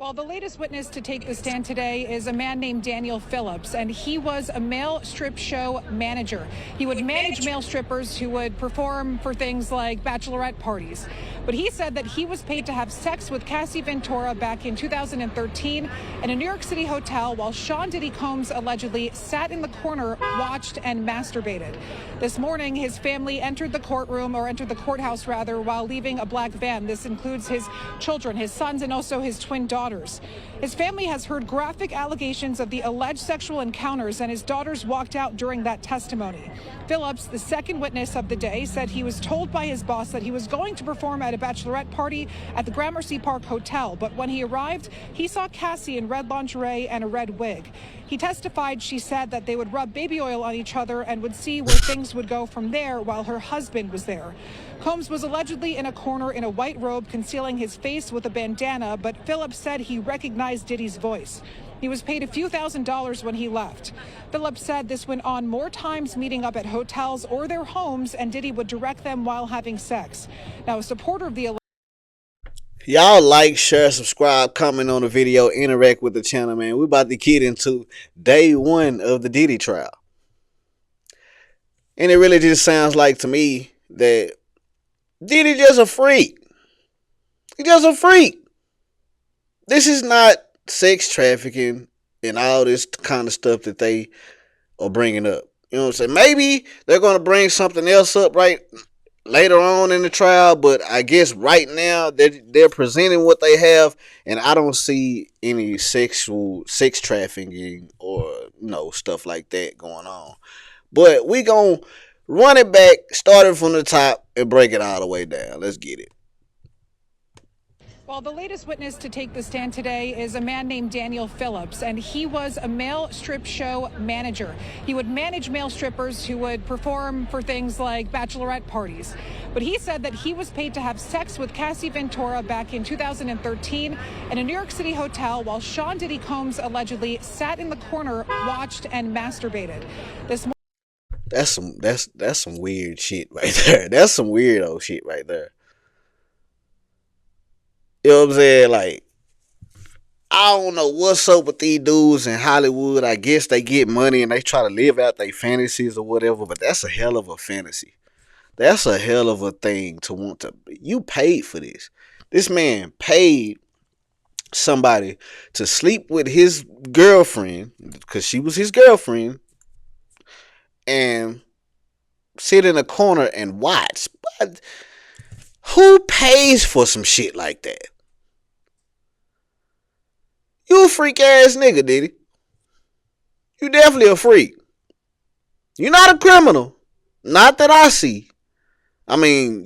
Well, the latest witness to take the stand today is a man named Daniel Phillips, and he was a male strip show manager. He would manage male strippers who would perform for things like bachelorette parties. But he said that he was paid to have sex with Cassie Ventura back in 2013 in a New York City hotel while Sean Diddy Combs allegedly sat in the corner, watched, and masturbated. This morning, his family entered the courthouse while leaving a black van. This includes his children, his sons, and also his twin daughters. His family has heard graphic allegations of the alleged sexual encounters, and his daughters walked out during that testimony. Phillips, the second witness of the day, said he was told by his boss that he was going to perform at a bachelorette party at the Gramercy Park Hotel, but when he arrived, he saw Cassie in red lingerie and a red wig. He testified she said that they would rub baby oil on each other and would see where things would go from there while her husband was there. Combs was allegedly in a corner in a white robe concealing his face with a bandana, but Phillips said he recognized Diddy's voice. He was paid a few $1,000s when he left. Phillips said this went on more times, meeting up at hotels or their homes, and Diddy would direct them while having sex. Now, a supporter of the y'all like, share, subscribe, comment on the video, interact with the channel, man. We're about to get into day one of the Diddy trial. And it really just sounds like to me that Diddy just a freak. He just a freak. This is not sex trafficking and all this kind of stuff that they are bringing up. You know what I'm saying? Maybe they're going to bring something else up right later on in the trial, but I guess right now they're presenting what they have, and I don't see any sex trafficking or stuff like that going on. But we gonna run it back, starting from the top, and break it all the way down. Let's get it. Well, the latest witness to take the stand today is a man named Daniel Phillips, and he was a male strip show manager. He would manage male strippers who would perform for things like bachelorette parties. But he said that he was paid to have sex with Cassie Ventura back in 2013 in a New York City hotel while Sean Diddy Combs allegedly sat in the corner, watched, and masturbated. That's some weird shit right there. That's some weirdo shit right there. You know what I'm saying? Like, I don't know what's up with these dudes in Hollywood. I guess they get money and they try to live out their fantasies or whatever, but that's a hell of a fantasy. That's a hell of a thing to want to. You paid for this. This man paid somebody to sleep with his girlfriend, because she was his girlfriend, and sit in a corner and watch. But who pays for some shit like that? You a freak ass nigga, Diddy. You definitely a freak. You're not a criminal. Not that I see. I mean,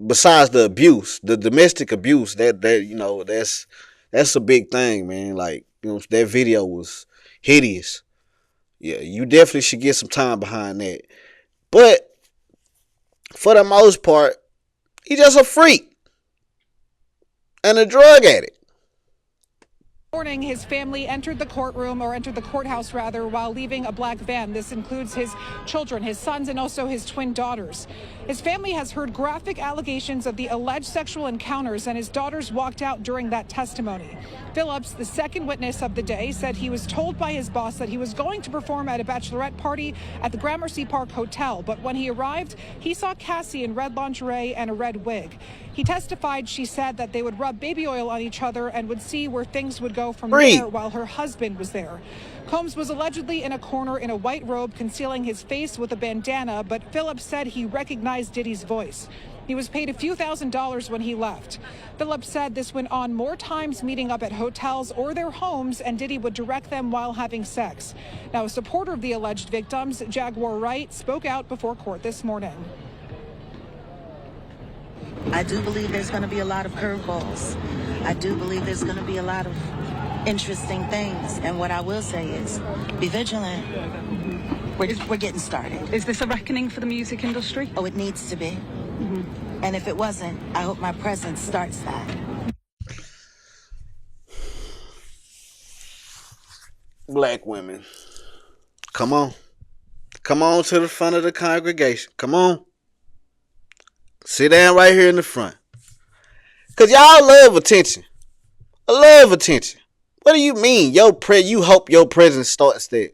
besides the abuse, the domestic abuse, that's a big thing, man. Like, that video was hideous. Yeah, you definitely should get some time behind that. But for the most part, he just a freak and a drug addict. Morning, his family entered the courthouse while leaving a black van. This includes his children, his sons, and also his twin daughters. His family has heard graphic allegations of the alleged sexual encounters, and his daughters walked out during that testimony. Phillips, the second witness of the day, said he was told by his boss that he was going to perform at a bachelorette party at the Gramercy Park Hotel, but when he arrived, he saw Cassie in red lingerie and a red wig. He testified she said that they would rub baby oil on each other and would see where things would go from there while her husband was there. Combs was allegedly in a corner in a white robe concealing his face with a bandana, but Phillips said he recognized Diddy's voice. He was paid a few $1,000s when he left. Phillips said this went on more times, meeting up at hotels or their homes, and Diddy would direct them while having sex. Now, a supporter of the alleged victims, Jaguar Wright, spoke out before court this morning. I do believe there's going to be a lot of curveballs. I do believe there's going to be a lot of interesting things. And what I will say is, be vigilant. We're getting started. Is this a reckoning for the music industry? Oh, it needs to be. And if it wasn't, I hope my presence starts that. Black women, come on. Come on to the front of the congregation. Come on. Sit down right here in the front. Because y'all love attention. I love attention. What do you mean? You hope your presence starts there.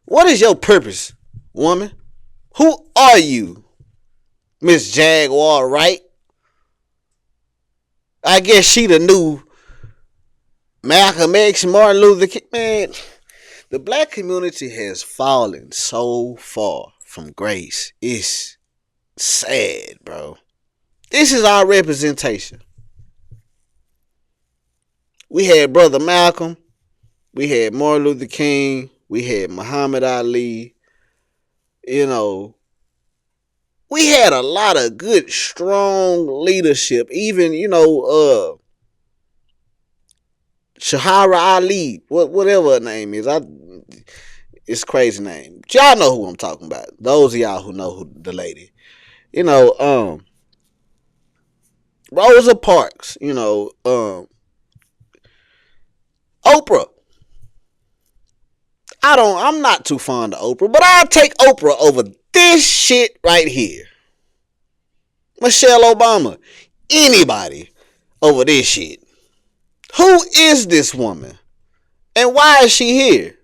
What is your purpose, woman? Who are you, Miss Jaguar, right? I guess she the new Malcolm X, Martin Luther King. Man, the black community has fallen so far from grace. It's sad, bro. This is our representation. We had Brother Malcolm. We had Martin Luther King. We had Muhammad Ali. You know, we had a lot of good, strong leadership. Even, Shahara Ali, whatever her name is. It's a crazy name. But y'all know who I'm talking about. Those of y'all who know who the lady. Rosa Parks, Oprah. I'm not too fond of Oprah, but I'll take Oprah over this shit right here. Michelle Obama. Anybody over this shit. Who is this woman? And why is she here?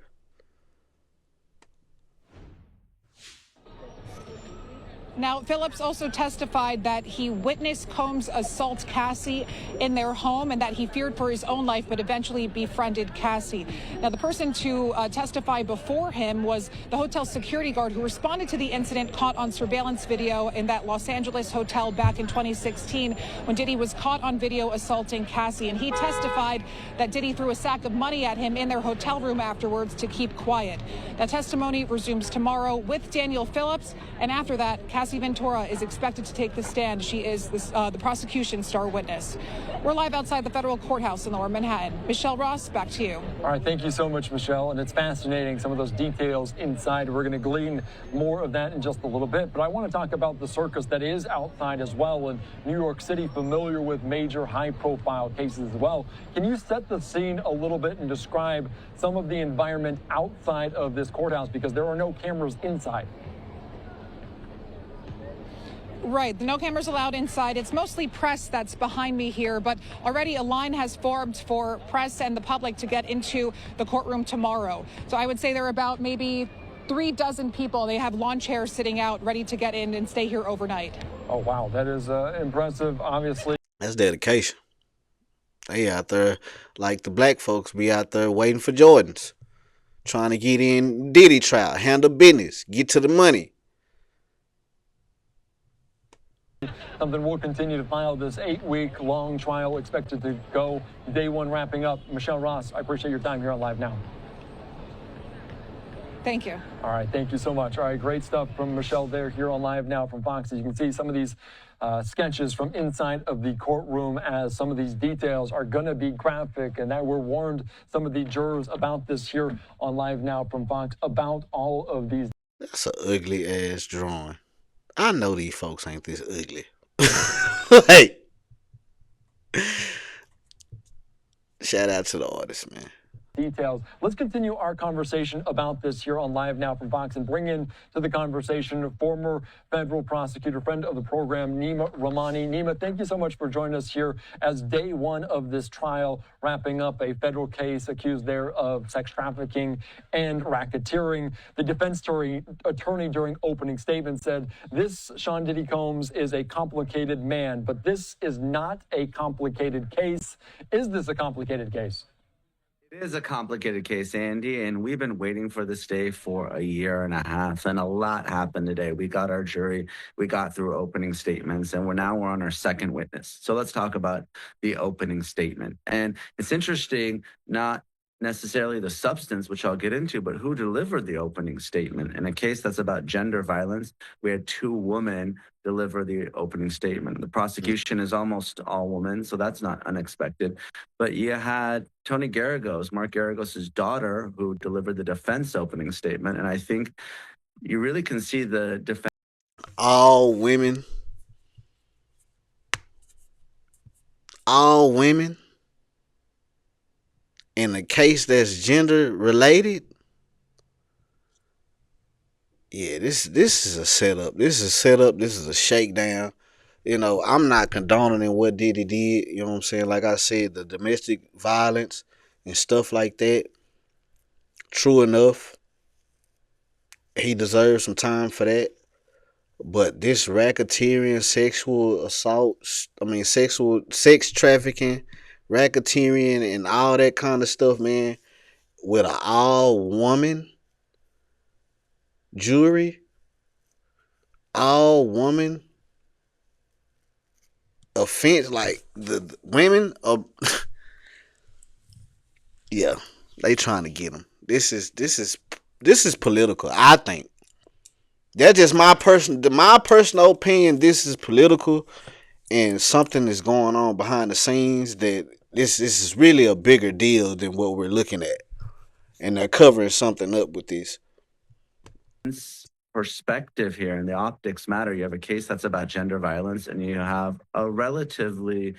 Now, Phillips also testified that he witnessed Combs assault Cassie in their home and that he feared for his own life, but eventually befriended Cassie. Now, the person to testify before him was the hotel security guard who responded to the incident caught on surveillance video in that Los Angeles hotel back in 2016 when Diddy was caught on video assaulting Cassie. And he testified that Diddy threw a sack of money at him in their hotel room afterwards to keep quiet. That testimony resumes tomorrow with Daniel Phillips, and after that, Cassie Ventura is expected to take the stand. She is the prosecution's star witness. We're live outside the federal courthouse in Lower Manhattan. Michelle Ross, back to you. All right, thank you so much, Michelle. And it's fascinating, some of those details inside. We're going to glean more of that in just a little bit. But I want to talk about the circus that is outside as well in New York City, familiar with major high-profile cases as well. Can you set the scene a little bit and describe some of the environment outside of this courthouse? Because there are no cameras inside. Right. No cameras allowed inside. It's mostly press that's behind me here, but already a line has formed for press and the public to get into the courtroom tomorrow. So I would say there are about maybe 3 dozen people. They have lawn chairs sitting out ready to get in and stay here overnight. Oh, wow. That is impressive, obviously. That's dedication. They out there, like the black folks be out there waiting for Jordans. Trying to get in Diddy trial, handle business, get to the money. Something we'll continue to file. This 8-week-long trial expected to go day 1 wrapping up. Michelle Ross, I appreciate your time here on Live Now. Thank you. All right, thank you so much. All right, great stuff from Michelle there here on Live Now from Fox. As you can see, some of these sketches from inside of the courtroom, as some of these details are going to be graphic, and that we're warned some of the jurors about this here on Live Now from Fox about all of these. That's an ugly ass drawing. I know these folks ain't this ugly. Like, shout out to the artist, man. Details. Let's continue our conversation about this here on Live Now from Fox and bring in to the conversation former federal prosecutor, friend of the program, Nima Rahmani. Nima, thank you so much for joining us here as day 1 of this trial, wrapping up a federal case accused there of sex trafficking and racketeering. The defense attorney during opening statement said, this Sean Diddy Combs is a complicated man, but this is not a complicated case. Is this a complicated case? It is a complicated case, Andy, and we've been waiting for this day for a year and a half, and a lot happened today. We got our jury, we got through opening statements, and we're on our second witness. So let's talk about the opening statement. And it's interesting, not necessarily the substance, which I'll get into, but who delivered the opening statement. In a case that's about gender violence, we had 2 women deliver the opening statement. The prosecution is almost all women, so that's not unexpected. But you had Tony Garagos, Mark Garagos' daughter, who delivered the defense opening statement. And I think you really can see the defense. All women. All women. In a case that's gender related, yeah, this is a setup. This is a setup. This is a shakedown. I'm not condoning what Diddy did. You know what I'm saying? Like I said, the domestic violence and stuff like that. True enough, he deserves some time for that. But this racketeering, sexual assault, sexual sex trafficking, racketeering, and all that kind of stuff, man, with an all woman jury, all woman offense, like the women are, yeah, they trying to get him. This is political. I think that's just my personal opinion. This is political, and something is going on behind the scenes that this is really a bigger deal than what we're looking at, and they're covering something up with this. Perspective here and the optics matter. You have a case that's about gender violence, and you have a relatively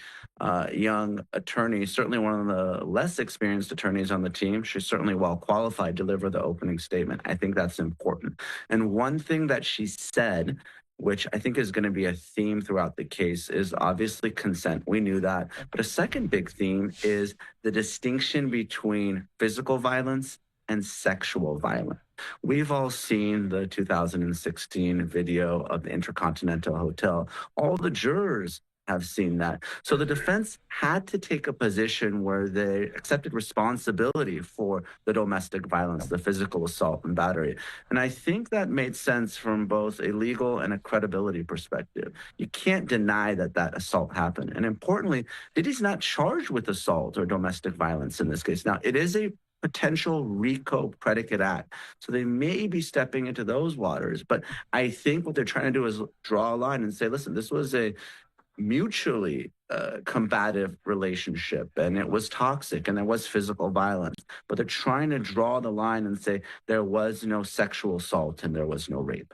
young attorney, certainly one of the less experienced attorneys on the team. She's certainly well qualified to deliver the opening statement. I think that's important. And one thing that she said, which I think is going to be a theme throughout the case, is obviously consent. We knew that. But a second big theme is the distinction between physical violence and sexual violence. We've all seen the 2016 video of the Intercontinental Hotel. All the jurors have seen that. So the defense had to take a position where they accepted responsibility for the domestic violence, the physical assault and battery. And I think that made sense from both a legal and a credibility perspective. You can't deny that that assault happened. And importantly, Diddy's not charged with assault or domestic violence in this case. Now, it is a potential RICO predicate act. So they may be stepping into those waters. But I think what they're trying to do is draw a line and say, listen, this was a mutually combative relationship, and it was toxic, and there was physical violence. But they're trying to draw the line and say there was no sexual assault and there was no rape.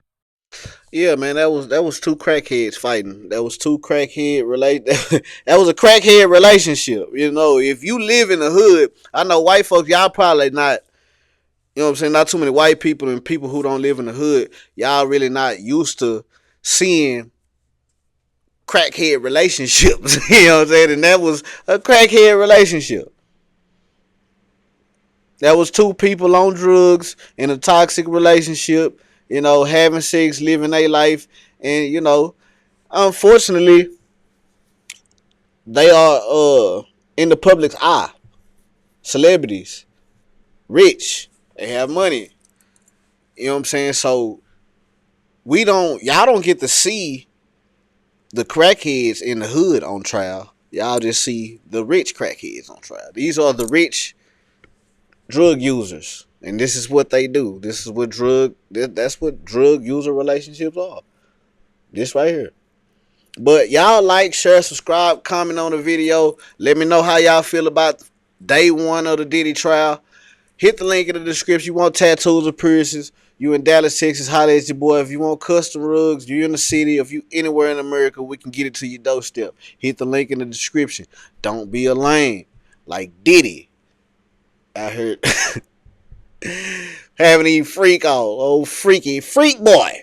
Yeah, man, that was two crackheads fighting. That was two crackhead relate. That was a crackhead relationship. If you live in the hood, I know white folks, y'all probably not. You know what I'm saying? Not too many white people and people who don't live in the hood. Y'all really not used to seeing crackhead relationships. You know what I'm saying? And that was a crackhead relationship. That was two people on drugs in a toxic relationship, having sex, living their life. And, unfortunately, they are in the public's eye. Celebrities, rich, they have money. You know what I'm saying? So y'all don't get to see the crackheads in the hood on trial. Y'all just see the rich crackheads on trial. These are the rich drug users, and this is what they do. This is what that's what drug user relationships are. This right here. But y'all like, share, subscribe, comment on the video. Let me know how y'all feel about day one of the Diddy trial. Hit the link in the description. You want tattoos or piercings, you in Dallas, Texas, holla at your boy. If you want custom rugs, you in the city, if you anywhere in America, we can get it to your doorstep. Hit the link in the description. Don't be a lame like Diddy. I heard having any freak on, old freaky freak boy.